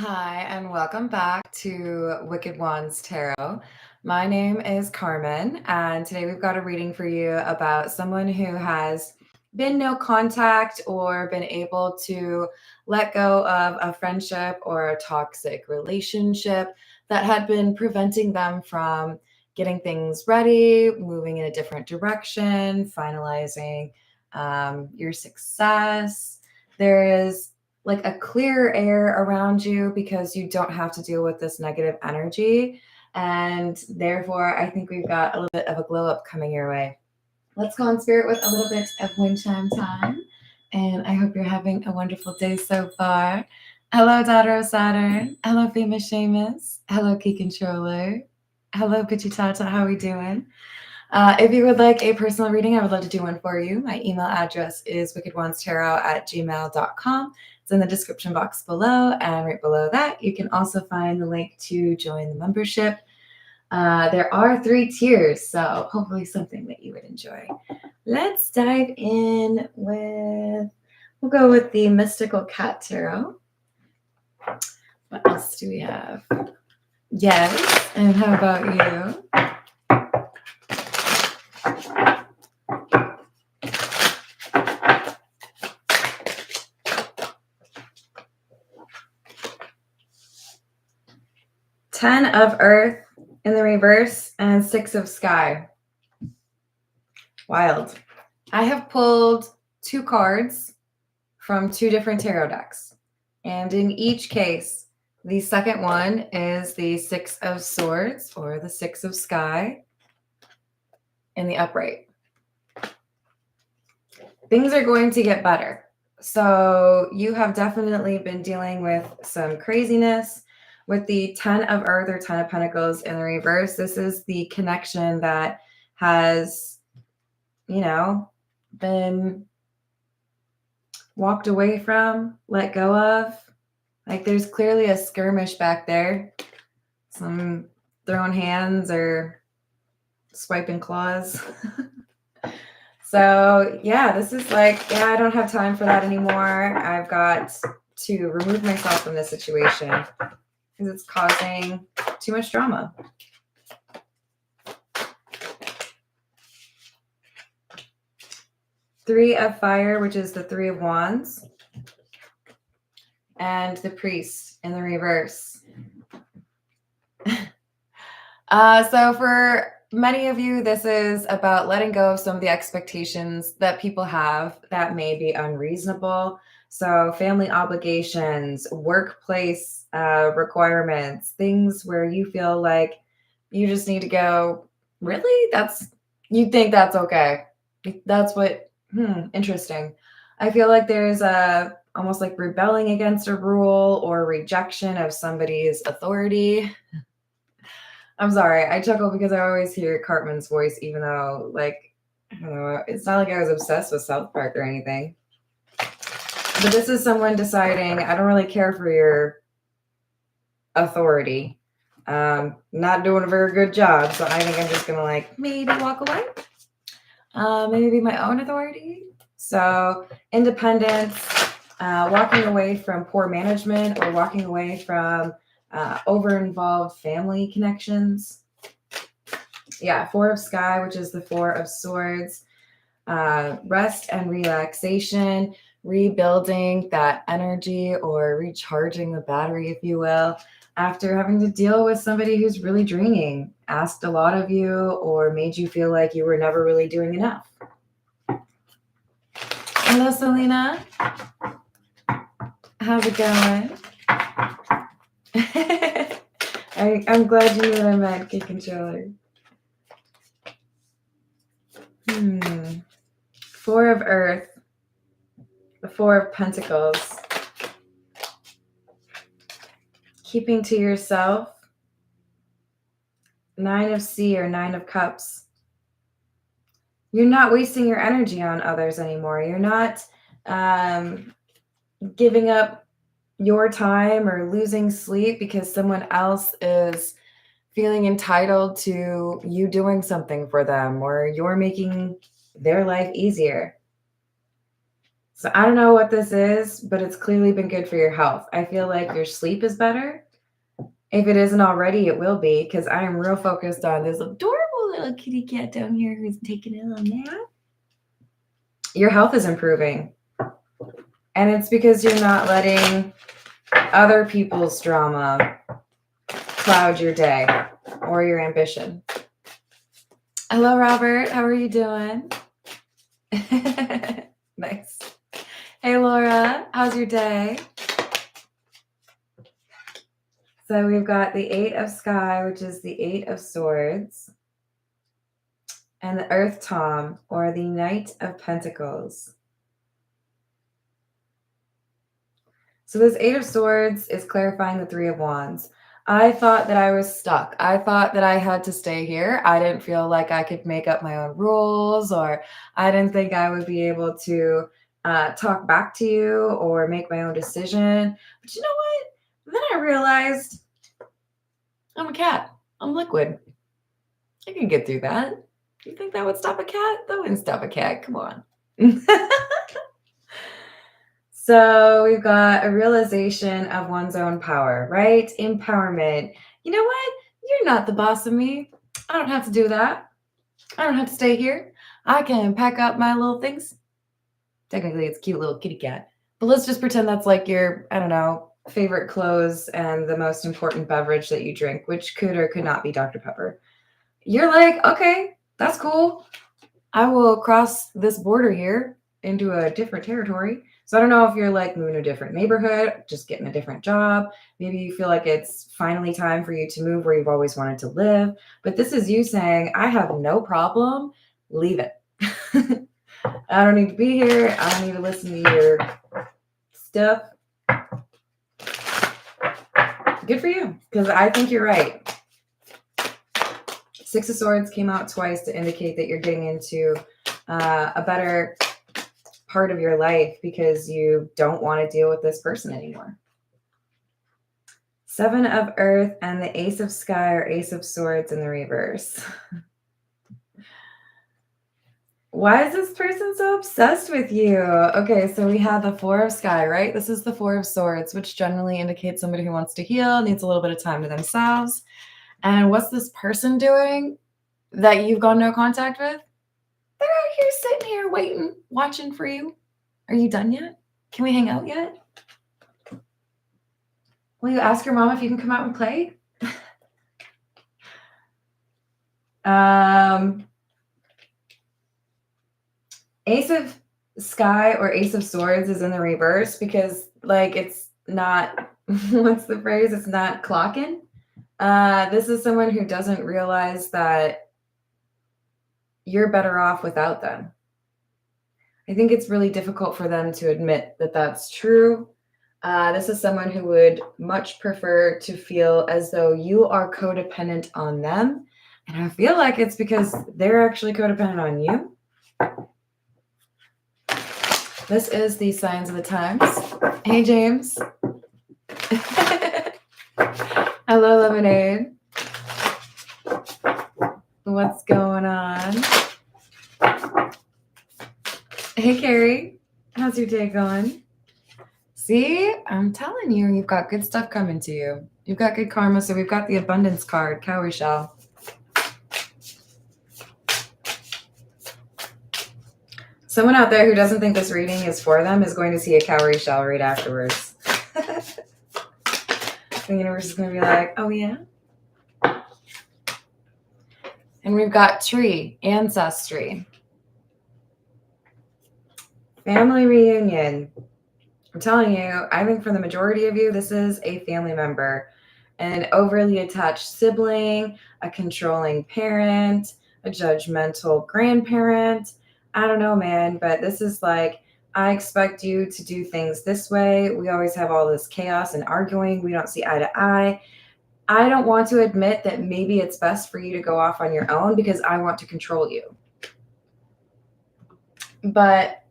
Hi, and welcome back to Wicked Wands Tarot. My name is Carmen, and today we've got a reading for you about someone who has been no contact or been able to let go of a friendship or a toxic relationship that had been preventing them from getting things ready, moving in a different direction, finalizing your success. There is like a clear air around you because you don't have to deal with this negative energy. And therefore, I think we've got a little bit of a glow up coming your way. Let's go on spirit with a little bit of wind chime time. And I hope you're having a wonderful day so far. Hello, daughter of Saturn. Hello, famous Seamus. Hello, key controller. Hello, Bitchy Tata. How are we doing? If you would like a personal reading, I would love to do one for you. My email address is wickedwandstarot@gmail.com. It's in the description box below, and right below that, you can also find the link to join the membership. There are 3 tiers, so hopefully something that you would enjoy. Let's dive in we'll go with the Mystical Cat Tarot. What else do we have? Yes, and how about you? Ten of Earth in the reverse and 6 of Sky. Wild. I have pulled 2 cards from 2 different tarot decks. And in each case, the second one is the 6 of Swords or the 6 of Sky in the upright. Things are going to get better. So you have definitely been dealing with some craziness. With the 10 of Earth or 10 of Pentacles in the reverse, this is the connection that has, been walked away from, let go of. Like there's clearly a skirmish back there. Some throwing hands or swiping claws. So yeah, this is like, I don't have time for that anymore. I've got to remove myself from this situation because it's causing too much drama. Three of Fire, which is the 3 of Wands, and the Priest in the reverse. So for many of you, this is about letting go of some of the expectations that people have that may be unreasonable. So family obligations, workplace requirements, things where you feel like you just need to go, really? You think that's okay? That's what, interesting. I feel like there's almost like rebelling against a rule or rejection of somebody's authority. I'm sorry, I chuckle because I always hear Cartman's voice, even though, like, I don't know, it's not like I was obsessed with South Park or anything. But this is someone deciding, I don't really care for your authority. Not doing a very good job, so I think I'm just gonna like maybe walk away. Maybe be my own authority. So independence, walking away from poor management or walking away from over-involved family connections. Yeah, 4 of Sky, which is the 4 of Swords. Rest and relaxation, rebuilding that energy or recharging the battery, if you will, after having to deal with somebody who's really draining, asked a lot of you, or made you feel like you were never really doing enough. Hello, Selena. How's it going? I'm glad you knew what I meant, key controller. 4 of Earth, the 4 of Pentacles. Keeping to yourself. 9 of Sea or 9 of Cups. You're not wasting your energy on others anymore. You're not giving up your time or losing sleep because someone else is feeling entitled to you doing something for them or you're making their life easier. So I don't know what this is, but it's clearly been good for your health. I feel like your sleep is better. If it isn't already, it will be, because I am real focused on this adorable little kitty cat down here who's taking a little nap. Your health is improving. And it's because you're not letting other people's drama cloud your day or your ambition. Hello, Robert. How are you doing? Nice. Hey, Laura. How's your day? So we've got the 8 of Sky, which is the 8 of Swords, and the Earth Tom, or the Knight of Pentacles. So this 8 of Swords is clarifying the 3 of Wands. I thought that I was stuck. I thought that I had to stay here. I didn't feel like I could make up my own rules, or I didn't think I would be able to talk back to you or make my own decision. But you know what? Then I realized I'm a cat. I'm liquid. I can get through that. You think that would stop a cat? That wouldn't stop a cat. Come on. So we've got a realization of one's own power, right? Empowerment. You know what? You're not the boss of me. I don't have to do that. I don't have to stay here. I can pack up my little things. Technically, it's a cute little kitty cat. But let's just pretend that's like your, I don't know, favorite clothes and the most important beverage that you drink, which could or could not be Dr. Pepper. You're like, okay, that's cool. I will cross this border here into a different territory. So I don't know if you're like moving to a different neighborhood, just getting a different job. Maybe you feel like it's finally time for you to move where you've always wanted to live. But this is you saying, I have no problem. Leave it. I don't need to be here. I don't need to listen to your stuff. Good for you, because I think you're right. 6 of Swords came out twice to indicate that you're getting into a better part of your life because you don't want to deal with this person anymore. 7 of Earth and the Ace of Sky or Ace of Swords in the reverse. Why is this person so obsessed with you? Okay, so we have the 4 of Sky, right? This is the 4 of Swords, which generally indicates somebody who wants to heal, needs a little bit of time to themselves. And what's this person doing that you've got no contact with? They're out here sitting here waiting, watching for you. Are you done yet? Can we hang out yet? Will you ask your mom if you can come out and play? Ace of Sky or Ace of Swords is in the reverse because, like, it's not, what's the phrase? It's not clocking. This is someone who doesn't realize that you're better off without them. I think it's really difficult for them to admit that that's true. This is someone who would much prefer to feel as though you are codependent on them. And I feel like it's because they're actually codependent on you. This is the Signs of the Times. Hey, James. Hello, Lemonade. What's going on? Hey, Carrie. How's your day going? See, I'm telling you, you've got good stuff coming to you. You've got good karma. So we've got the abundance card, cowrie shell. Someone out there who doesn't think this reading is for them is going to see a cowrie shell right afterwards. The universe is going to be like, oh, yeah. And we've got tree, ancestry. Family reunion. I'm telling you, I think for the majority of you, this is a family member, an overly attached sibling, a controlling parent, a judgmental grandparent. I don't know, man, but this is like, I expect you to do things this way. We always have all this chaos and arguing. We don't see eye to eye. I don't want to admit that maybe it's best for you to go off on your own because I want to control you. But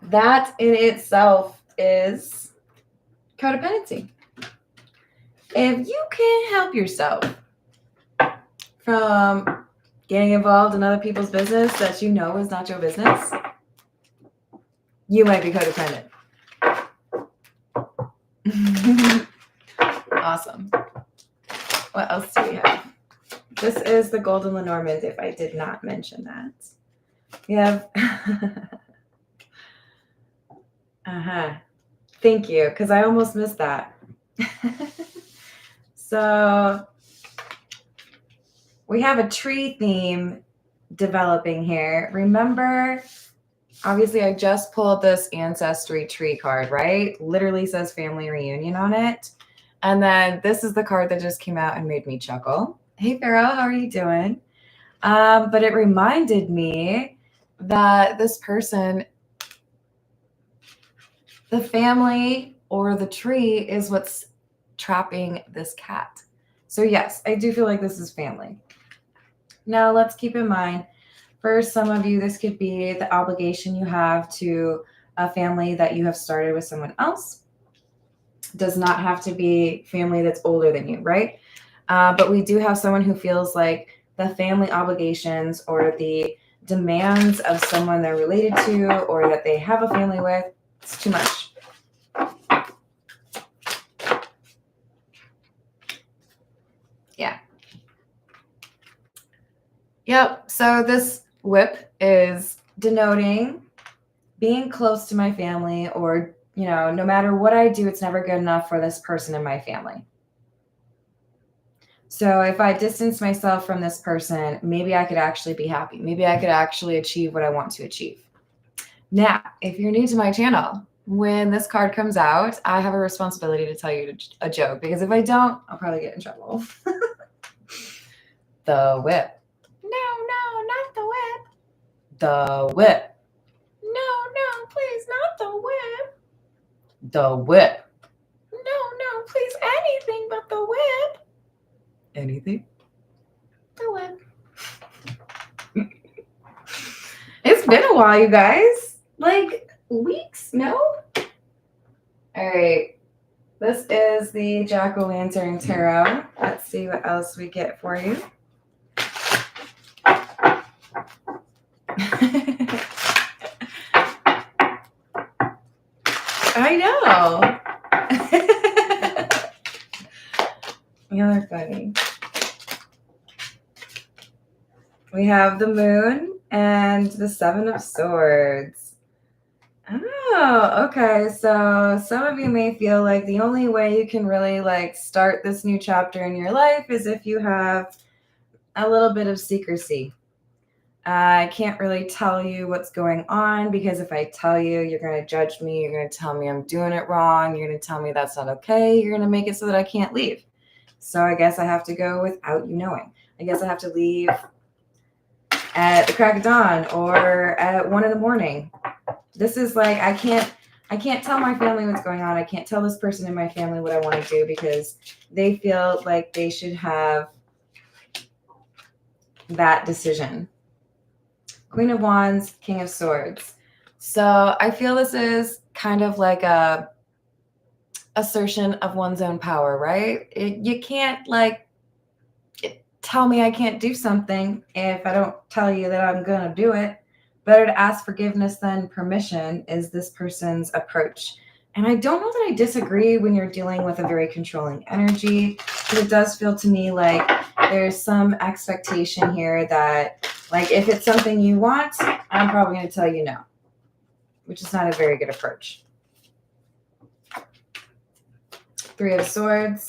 that in itself is codependency. If you can't help yourself from getting involved in other people's business that you know is not your business, You might be codependent. Awesome. What else do we have? This is the Golden Lenormand, if I did not mention that. We have... Thank you, because I almost missed that. So we have a tree theme developing here. Remember, obviously I just pulled this ancestry tree card, right? Literally says family reunion on it. And then this is the card that just came out and made me chuckle. Hey, Pharaoh, how are you doing? But it reminded me that this person, the family or the tree is what's trapping this cat. So yes, I do feel like this is family. Now let's keep in mind, for some of you, this could be the obligation you have to a family that you have started with someone else. Does not have to be family that's older than you, right? But we do have someone who feels like the family obligations or the demands of someone they're related to or that they have a family with, it's too much. Yeah. Yep. So this whip is denoting being close to my family, or, you know, no matter what I do, it's never good enough for this person in my family. So if I distance myself from this person, maybe I could actually be happy. Maybe I could actually achieve what I want to achieve. Now, if you're new to my channel, when this card comes out, I have a responsibility to tell you a joke, because if I don't, I'll probably get in trouble. The whip. No, not the whip. The whip. No, please, not the whip. The whip. No, please, anything but the whip. Anything? The whip. It's been a while, you guys. Like weeks, no? All right. This is the Jack-o'-lantern tarot. Let's see what else we get for you. I know. Y'all are funny. We have the moon and the Seven of Swords. Oh, okay. So some of you may feel like the only way you can really like start this new chapter in your life is if you have a little bit of secrecy. I can't really tell you what's going on, because if I tell you, you're going to judge me. You're going to tell me I'm doing it wrong. You're going to tell me that's not okay. You're going to make it so that I can't leave. So I guess I have to go without you knowing. I guess I have to leave at the crack of dawn or at 1 a.m. This is like, I can't tell my family what's going on. I can't tell this person in my family what I want to do, because they feel like they should have that decision. Queen of Wands, King of Swords. So I feel this is kind of like a assertion of one's own power, right? You can't like tell me I can't do something if I don't tell you that I'm going to do it. Better to ask forgiveness than permission is this person's approach. And I don't know that I disagree when you're dealing with a very controlling energy, but it does feel to me like there's some expectation here that, like, if it's something you want, I'm probably going to tell you no, which is not a very good approach. Three of Swords.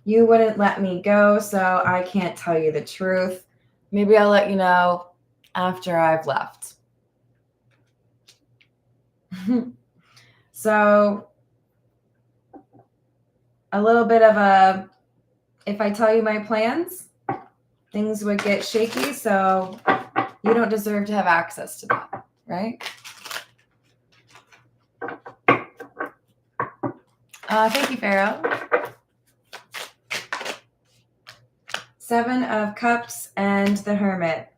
You wouldn't let me go, so I can't tell you the truth. Maybe I'll let you know after I've left. So a little bit of a, if I tell you my plans, things would get shaky, so you don't deserve to have access to that, right? Thank you, Pharaoh. Seven of Cups and the Hermit.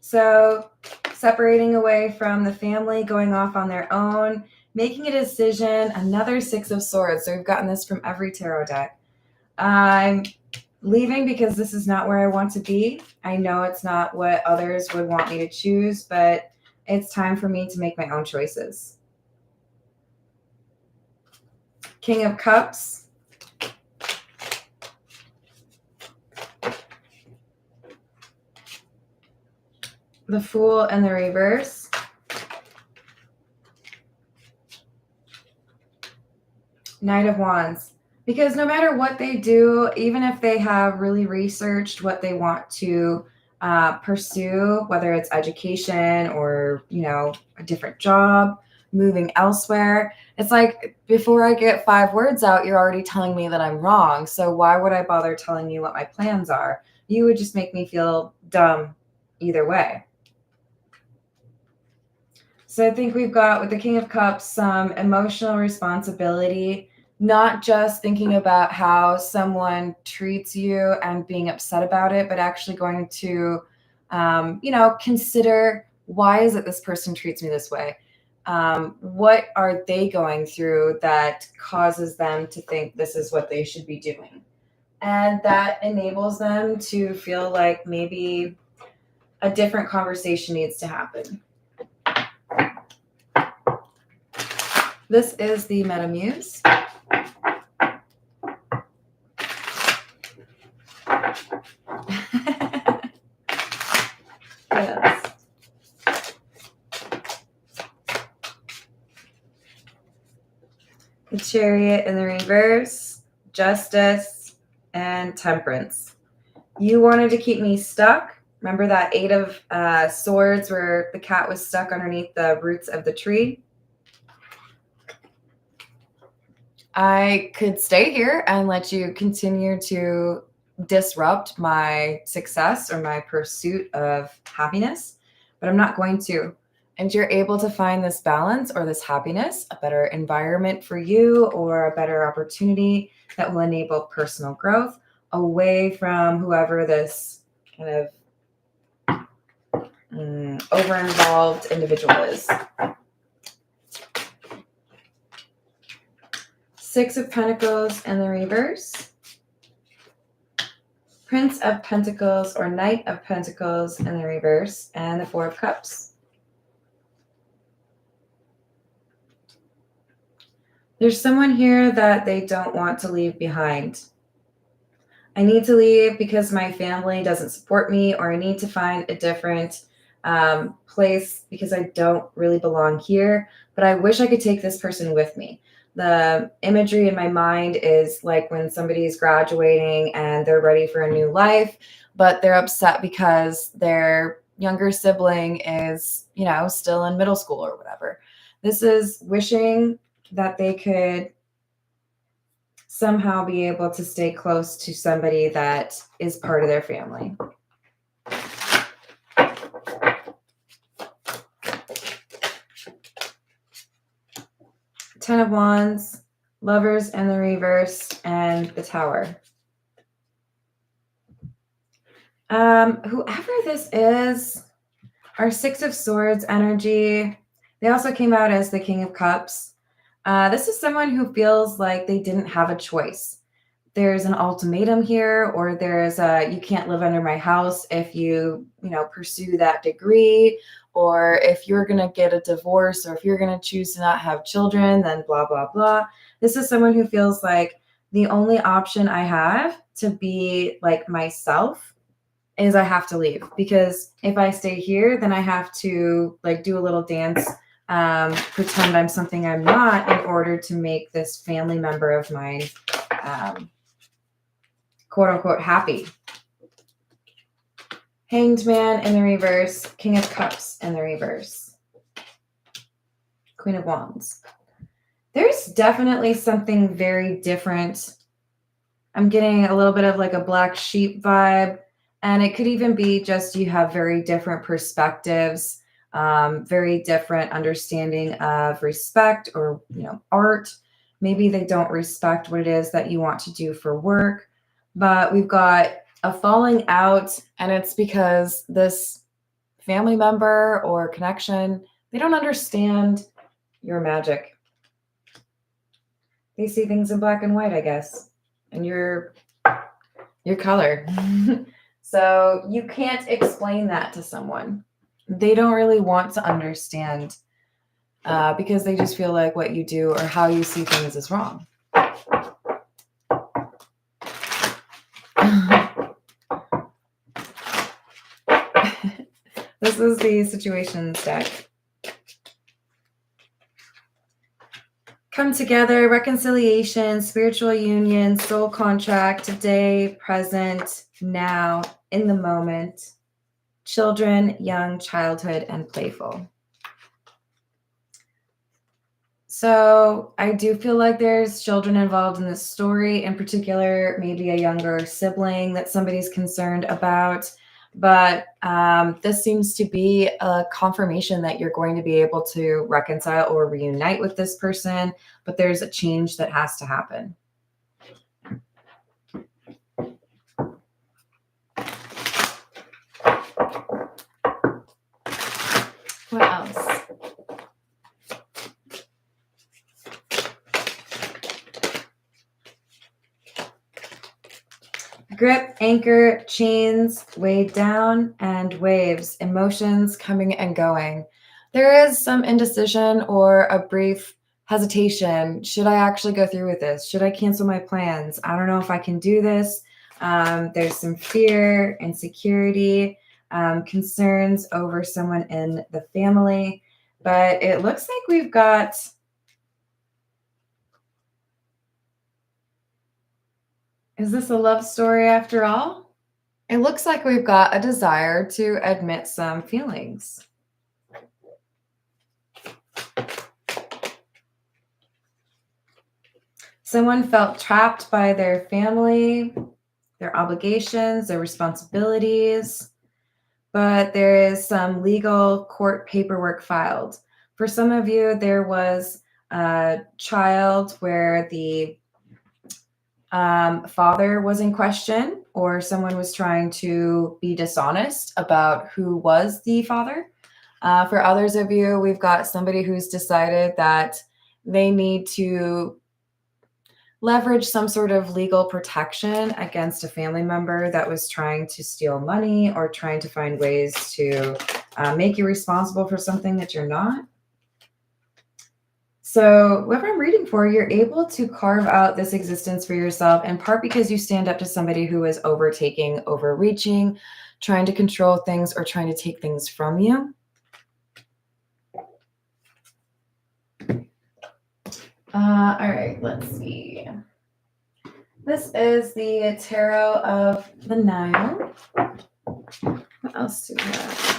So separating away from the family, going off on their own, making a decision, another Six of Swords. So we've gotten this from every tarot deck. I'm leaving because this is not where I want to be. I know it's not what others would want me to choose, but It's time for me to make my own choices. King of Cups. The Fool in the reverse. Knight of Wands. Because no matter what they do, even if they have really researched what they want to pursue, whether it's education or, a different job, moving elsewhere, it's like before I get 5 words out, you're already telling me that I'm wrong. So why would I bother telling you what my plans are? You would just make me feel dumb either way. So I think we've got with the King of Cups some emotional responsibility, not just thinking about how someone treats you and being upset about it, but actually going to, consider, why is it this person treats me this way? What are they going through that causes them to think this is what they should be doing? And that enables them to feel like maybe a different conversation needs to happen. This is the Meta Muse. Yes. The Chariot in the reverse, Justice, and Temperance. You wanted to keep me stuck. Remember that 8 of Swords where the cat was stuck underneath the roots of the tree? I could stay here and let you continue to disrupt my success or my pursuit of happiness, but I'm not going to. And you're able to find this balance or this happiness, a better environment for you or a better opportunity that will enable personal growth away from whoever this kind of over-involved individual is. 6 of Pentacles in the reverse. Prince of Pentacles or Knight of Pentacles in the reverse. And the 4 of Cups. There's someone here that they don't want to leave behind. I need to leave because my family doesn't support me, or I need to find a different place because I don't really belong here, but I wish I could take this person with me. The imagery in my mind is like when somebody's graduating and they're ready for a new life, but they're upset because their younger sibling is, still in middle school or whatever. This is wishing that they could somehow be able to stay close to somebody that is part of their family. Ten of Wands, Lovers in the reverse, and the Tower. Whoever this is, our 6 of Swords energy, they also came out as the King of Cups. This is someone who feels like they didn't have a choice. There's an ultimatum here, or there's you can't live under my house if you, pursue that degree, or if you're going to get a divorce, or if you're going to choose to not have children, then blah, blah, blah. This is someone who feels like the only option I have to be like myself is I have to leave, because if I stay here, then I have to like do a little dance, pretend I'm something I'm not in order to make this family member of mine, quote unquote, happy. Hanged Man in the reverse, King of Cups in the reverse, Queen of Wands. There's definitely something very different. I'm getting a little bit of like a black sheep vibe, and it could even be just you have very different perspectives, very different understanding of respect or, art. Maybe they don't respect what it is that you want to do for work, but we've got a falling out, and it's because this family member or connection, they don't understand your magic. They see things in black and white, I guess, and your color. So you can't explain that to someone. they don't really want to understand because they just feel like what you do or how you see things is wrong. This is the situations deck. Come together, reconciliation, spiritual union, soul contract, today, present, now, in the moment, children, young, childhood, and playful. So I do feel like there's children involved in this story, in particular, maybe a younger sibling that somebody's concerned about. But this seems to be a confirmation that you're going to be able to reconcile or reunite with this person, but there's a change that has to happen. What else? Grip, anchor, chains, weighed down, and waves, emotions coming and going. There is some indecision or a brief hesitation. Should I actually go through with this? Should I cancel my plans? I don't know if I can do this. There's some fear, insecurity, concerns over someone in the family. But it looks like we've got... Is this a love story after all? It looks like we've got a desire to admit some feelings. Someone felt trapped by their family, their obligations, their responsibilities, but there is some legal court paperwork filed. For some of you, there was a child where the father was in question, or someone was trying to be dishonest about who was the father. For others of you, we've got somebody who's decided that they need to leverage some sort of legal protection against a family member that was trying to steal money or trying to find ways to make you responsible for something that you're not. So whoever I'm reading for, you're able to carve out this existence for yourself, in part because you stand up to somebody who is overtaking, overreaching, trying to control things or trying to take things from you. All right, let's see. This is the Tarot of the Nile. What else do we have?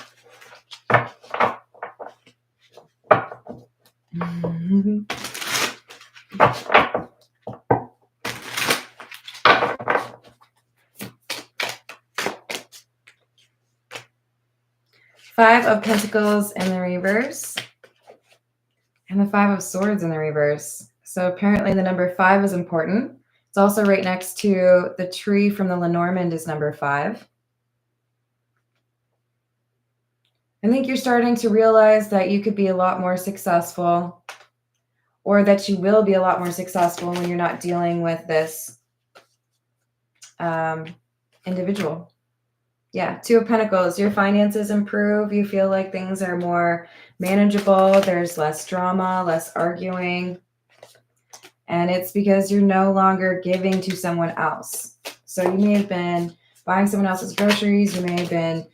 Five of Pentacles in the reverse, and the Five of Swords in the reverse. So apparently the number 5 is important. It's also right next to the tree from the Lenormand is number 5. I think you're starting to realize that you could be a lot more successful, or that you will be a lot more successful when you're not dealing with this individual. Yeah, Two of Pentacles. Your finances improve. You feel like things are more manageable. There's less drama, less arguing. And it's because you're no longer giving to someone else. So you may have been buying someone else's groceries. You may have been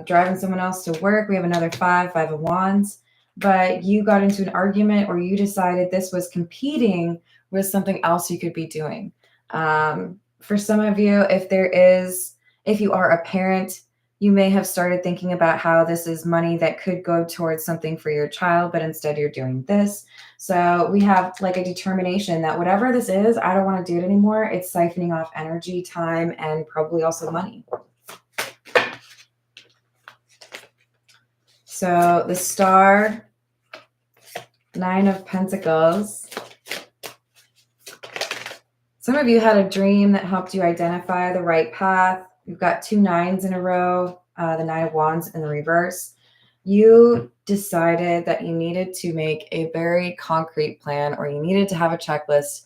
driving someone else to work. We have another 5 of Wands. But you got into an argument, or you decided this was competing with something else you could be doing. For some of you, if you are a parent, you may have started thinking about how this is money that could go towards something for your child, but instead you're doing this. So we have like a determination that whatever this is, I don't want to do it anymore. It's siphoning off energy, time, and probably also money. So the Star, 9 of Pentacles. Some of you had a dream that helped you identify the right path. You've got 2 9s in a row, the 9 of Wands in the reverse. You decided that you needed to make a very concrete plan, or you needed to have a checklist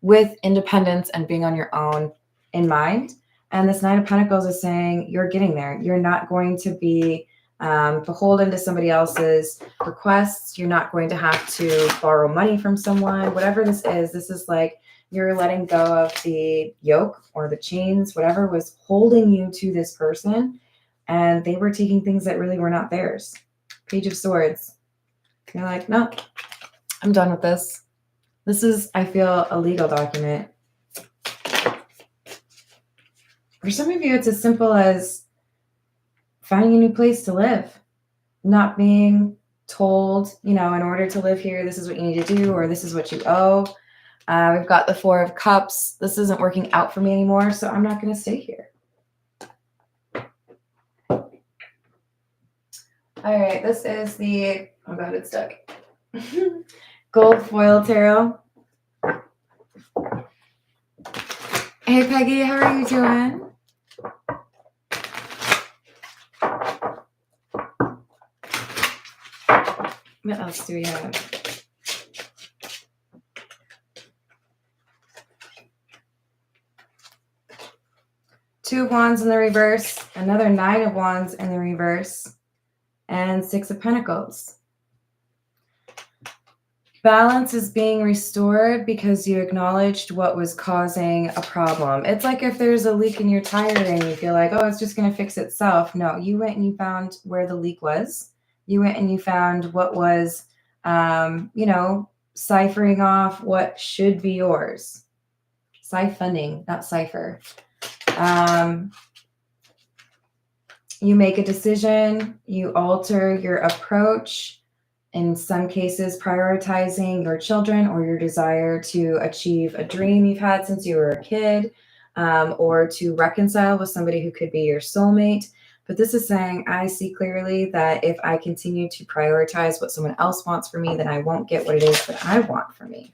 with independence and being on your own in mind. And this 9 of Pentacles is saying you're getting there. You're not going to be beholden to somebody else's requests. You're not going to have to borrow money from someone. Whatever this is like you're letting go of the yoke or the chains, whatever was holding you to this person, and they were taking things that really were not theirs. Page of Swords. You're like, no, I'm done with this. This is, I feel, a legal document. For some of you, it's as simple as finding a new place to live, not being told, in order to live here, this is what you need to do, or this is what you owe. We've got the Four of Cups. This isn't working out for me anymore, so I'm not going to stay here. All right, this is the, oh God, it's stuck. Gold Foil Tarot. Hey, Peggy, how are you doing? What else do we have? Two of Wands in the reverse, another Nine of Wands in the reverse, and Six of Pentacles. Balance is being restored because you acknowledged what was causing a problem. It's like if there's a leak in your tire and you feel like, oh, it's just going to fix itself. No, you went and you found where the leak was. You went and you found what was, ciphering off what should be yours. Siphoning, not cipher. You make a decision, you alter your approach, in some cases prioritizing your children or your desire to achieve a dream you've had since you were a kid, or to reconcile with somebody who could be your soulmate. But this is saying, I see clearly that if I continue to prioritize what someone else wants for me, then I won't get what it is that I want for me.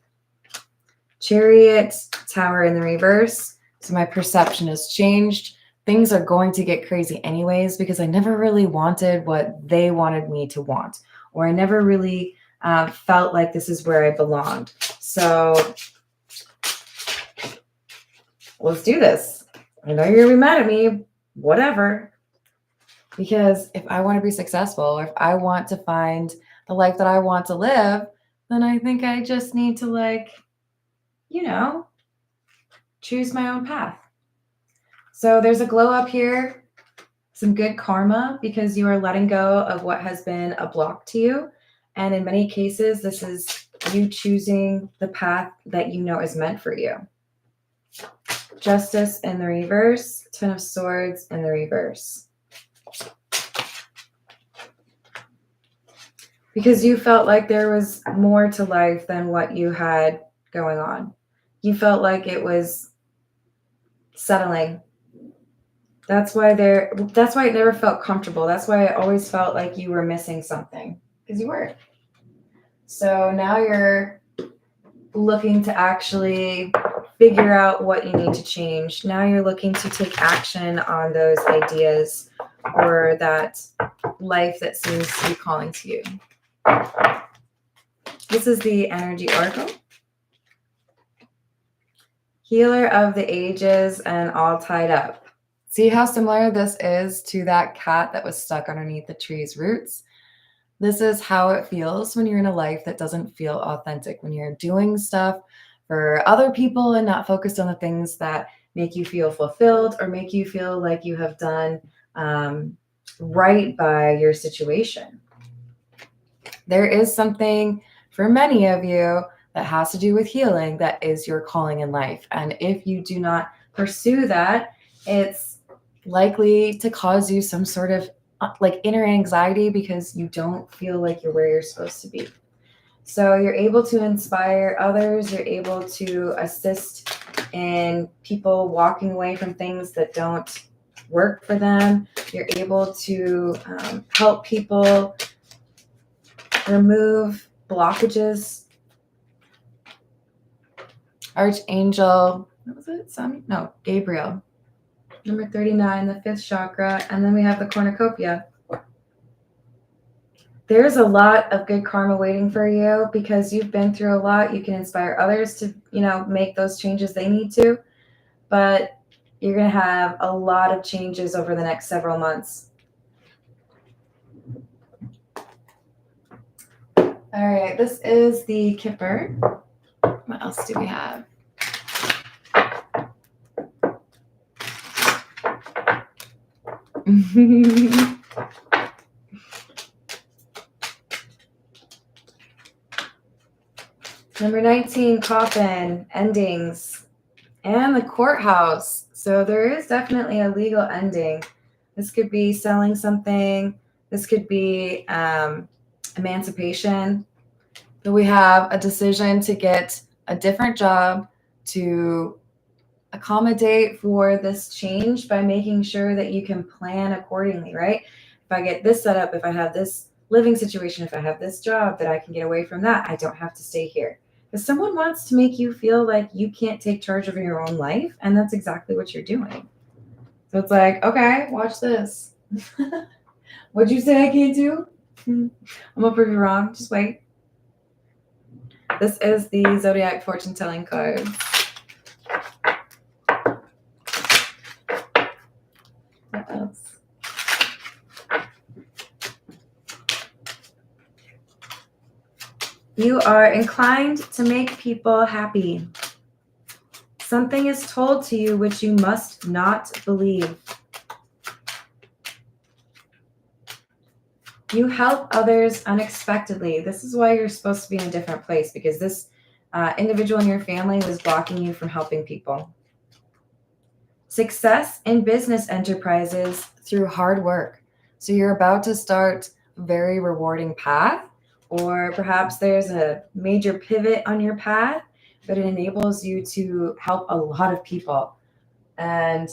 Chariot, Tower in the reverse. So my perception has changed. Things are going to get crazy anyways because I never really wanted what they wanted me to want, or I never really felt like this is where I belonged. So let's do this. I know you're going to be mad at me, whatever. Because if I want to be successful, or if I want to find the life that I want to live, then I think I just need to choose my own path. So there's a glow up here, some good karma, because you are letting go of what has been a block to you. And in many cases, this is you choosing the path that you know is meant for you. Justice in the reverse, Ten of Swords in the reverse. Because you felt like there was more to life than what you had going on. You felt like it was settling. That's why it never felt comfortable. That's why it always felt like you were missing something, because you were. So now you're looking to actually figure out what you need to change. Now you're looking to take action on those ideas or that life that seems to be calling to you. This is the Energy Oracle. Healer of the Ages and All Tied Up. See how similar this is to that cat that was stuck underneath the tree's roots? This is how it feels when you're in a life that doesn't feel authentic, when you're doing stuff for other people and not focused on the things that make you feel fulfilled or make you feel like you have done right by your situation. There is something for many of you that has to do with healing that is your calling in life. And if you do not pursue that, it's likely to cause you some sort of inner anxiety because you don't feel like you're where you're supposed to be. So you're able to inspire others. You're able to assist in people walking away from things that don't work for them. You're able to help people remove blockages. Archangel, what was it? Gabriel. Number 39, the 5th chakra. And then we have the cornucopia. There's a lot of good karma waiting for you because you've been through a lot. You can inspire others to, make those changes they need to. But you're going to have a lot of changes over the next several months. All right, this is the Kipper. What else do we have? Number 19, coffin, endings, and the courthouse. So there is definitely a legal ending. This could be selling something. This could be emancipation. But we have a decision to get a different job to accommodate for this change by making sure that you can plan accordingly, right? If I get this set up, if I have this living situation, if I have this job, that I can get away from that. I don't have to stay here. Because someone wants to make you feel like you can't take charge of your own life, and that's exactly what you're doing. So it's like, okay, watch this. What'd you say I can't do? I'm gonna prove you wrong. Just wait. This is the Zodiac fortune telling card. What else? You are inclined to make people happy. Something is told to you which you must not believe. You help others unexpectedly. This is why you're supposed to be in a different place, because this individual in your family was blocking you from helping people. Success in business enterprises through hard work. So you're about to start a very rewarding path, or perhaps there's a major pivot on your path, but it enables you to help a lot of people. And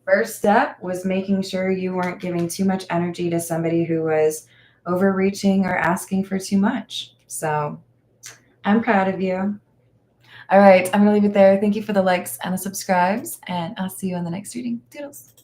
first step was making sure you weren't giving too much energy to somebody who was overreaching or asking for too much. So I'm proud of you. All right, I'm going to leave it there. Thank you for the likes and the subscribes, and I'll see you in the next reading. Toodles.